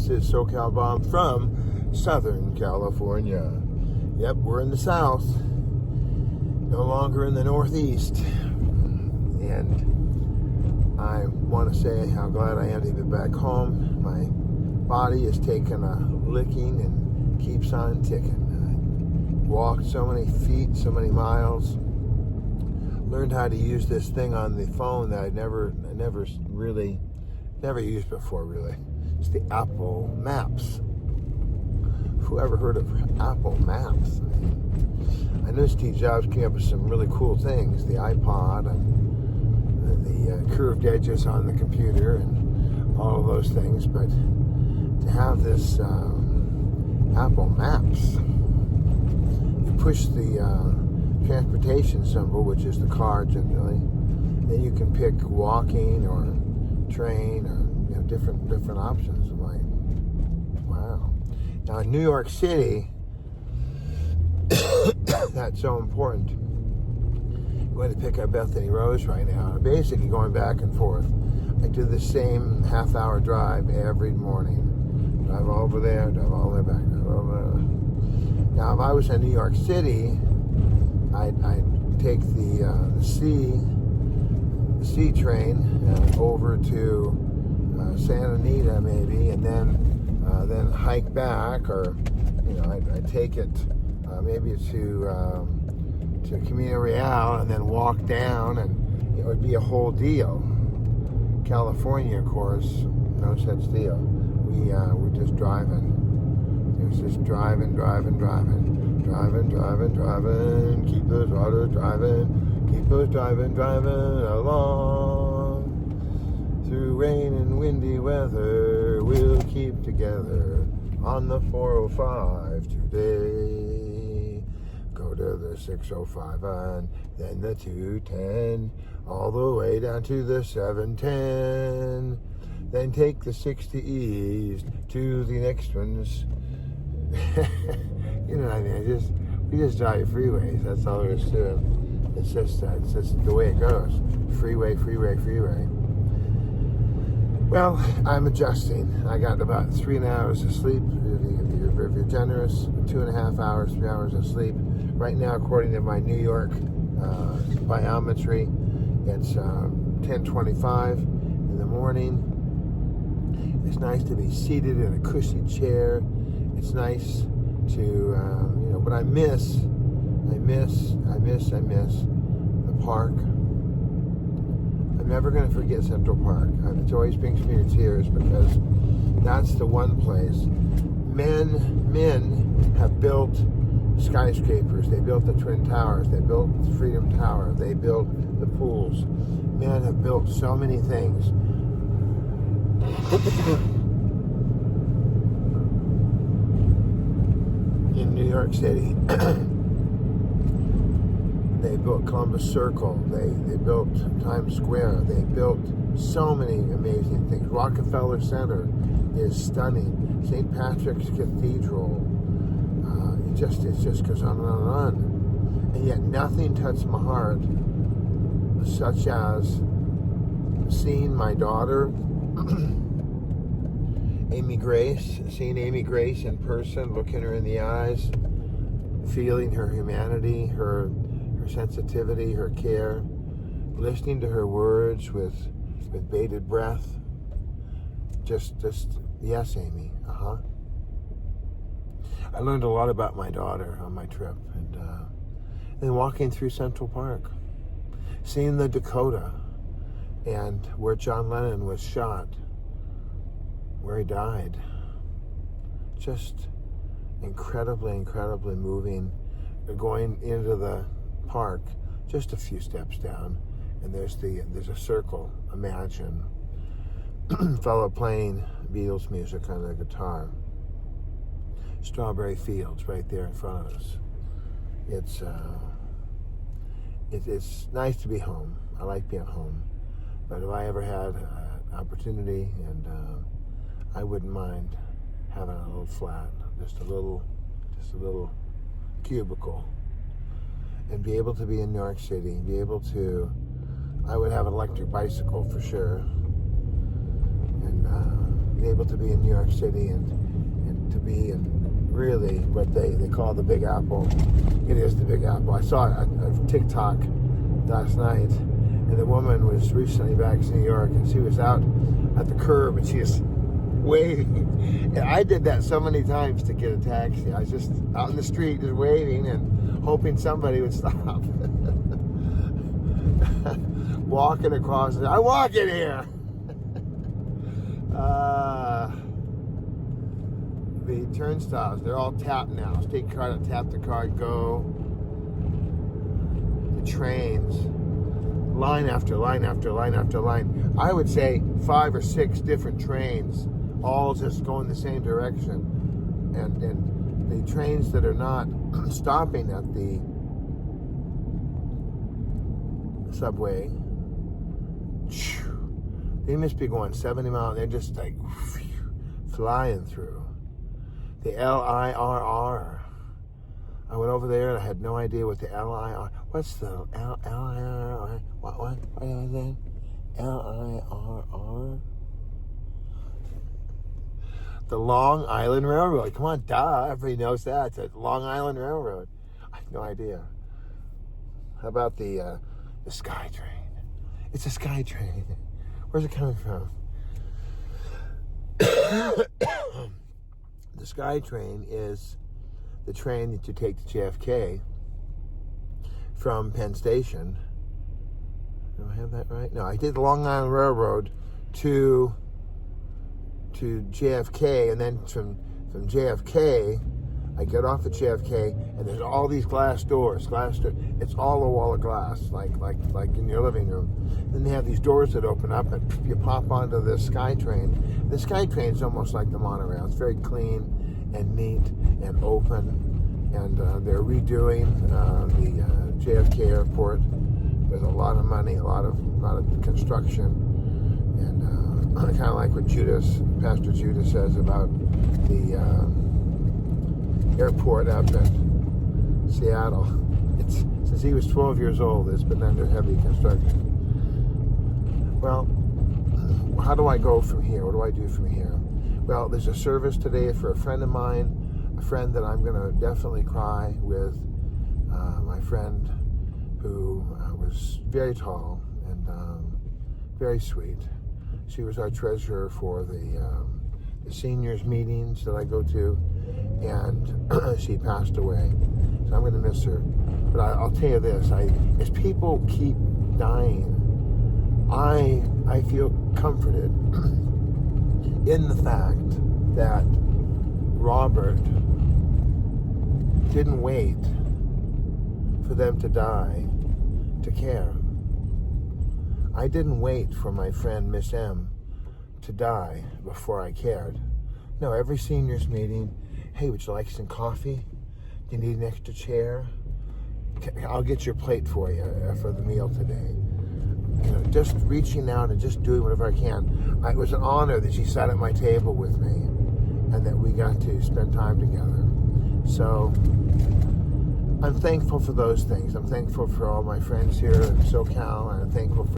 This is SoCal Bob from Southern California. Yep, we're in the South, no longer in the Northeast. And I want to say how glad I am to be back home. My body has taken a licking and keeps on ticking. I walked so many feet, so many miles. Learned how to use this thing on the phone that I never used before, really. It's the Apple Maps. Who ever heard of Apple Maps? I know Steve Jobs came up with some really cool things, the iPod and the curved edges on the computer and all of those things, but to have this Apple Maps, you push the transportation symbol, which is the car generally, then you can pick walking or train or different options. I'm like, wow. Now in New York City, that's so important. I'm going to pick up Bethany Rose right now. I'm basically going back and forth. I do the same half-hour drive every morning. Drive over there, drive all the way back, drive over there. Now, if I was in New York City, I'd take the C train over to Santa Anita maybe, and then hike back, or I'd take it maybe to Camino Real, and then walk down, and it would be a whole deal. California, of course, no such deal. We're just driving. It was just driving. Keep those autos driving. Keep those driving along. Through rain and windy weather, we'll keep together on the 405 today. Go to the 605 and then the 210, all the way down to the 710. Then take the 60 east to the next ones. You know what I mean? We just drive freeways. That's all there is to it. It's just the way it goes. Freeway. Well, I'm adjusting. I got about 3 hours of sleep. If you're generous, 2.5 hours, 3 hours of sleep. Right now, according to my New York biometry, it's 10:25 in the morning. It's nice to be seated in a cushy chair. It's nice to, but I miss the park. I'm never going to forget Central Park. It always brings me to tears, because that's the one place. Men have built skyscrapers. They built the Twin Towers. They built the Freedom Tower. They built the pools. Men have built so many things. In New York City, they built Columbus Circle, they built Times Square, they built so many amazing things. Rockefeller Center is stunning. St. Patrick's Cathedral, it just goes on and on and on. And yet nothing touched my heart such as seeing my daughter, seeing Amy Grace in person, looking her in the eyes, feeling her humanity, her sensitivity, her care, listening to her words with bated breath. Just yes, Amy, I learned a lot about my daughter on my trip, and walking through Central Park, seeing the Dakota, and where John Lennon was shot, where he died. Just incredibly moving. Going into the park, just a few steps down, and there's a circle. Imagine fellow playing Beatles music on the guitar. Strawberry Fields right there in front of us. It's nice to be home. I like being home, but if I ever had an opportunity, and I wouldn't mind having a little flat, just a little cubicle, and be able to be in New York City, I would have an electric bicycle for sure, and be able to be in New York City and to be in really what they call the Big Apple. It is the Big Apple. I saw a TikTok last night, and the woman was recently back to New York, and she was out at the curb, and she was waving. And I did that so many times to get a taxi. I was just out in the street just waving and hoping somebody would stop. Walking across, I walk in here. The turnstiles, they're all tapped now. Take card, tap the card, go. The trains, line after line after line after line. I would say 5 or 6 different trains, all just going the same direction. And the trains that are not stopping at the subway, they must be going 70 miles. They're just like flying through. The LIRR. I went over there and I had no idea what the LIRR. What's the LIRR? What was that? LIRR? The Long Island Railroad. Come on, duh. Everybody knows that. It's the Long Island Railroad. I have no idea. How about the SkyTrain? It's a SkyTrain. Where's it coming from? The SkyTrain is the train that you take to JFK from Penn Station. Do I have that right? No, I did the Long Island Railroad to JFK, and then from JFK, I get off at JFK, and there's all these glass doors. It's all a wall of glass, like in your living room. Then they have these doors that open up, and you pop onto the SkyTrain. The SkyTrain is almost like the monorail. It's very clean and neat and open, and they're redoing the JFK airport with a lot of money, a lot of construction, and kind of like what Pastor Judas says about the airport up in Seattle. Since he was 12 years old, it's been under heavy construction. Well, how do I go from here? What do I do from here? Well, there's a service today for a friend of mine, a friend that I'm going to definitely cry with, my friend who was very tall and very sweet. She was our treasurer for the seniors meetings that I go to, and she passed away. So I'm going to miss her. But I'll tell you this, as people keep dying, I feel comforted in the fact that Robert didn't wait for them to die to care. I didn't wait for my friend Miss M to die before I cared. No, every seniors meeting, hey, would you like some coffee? Do you need an extra chair? I'll get your plate for you for the meal today. You know, just reaching out and just doing whatever I can. It was an honor that she sat at my table with me and that we got to spend time together. So I'm thankful for those things. I'm thankful for all my friends here in SoCal, and I'm thankful for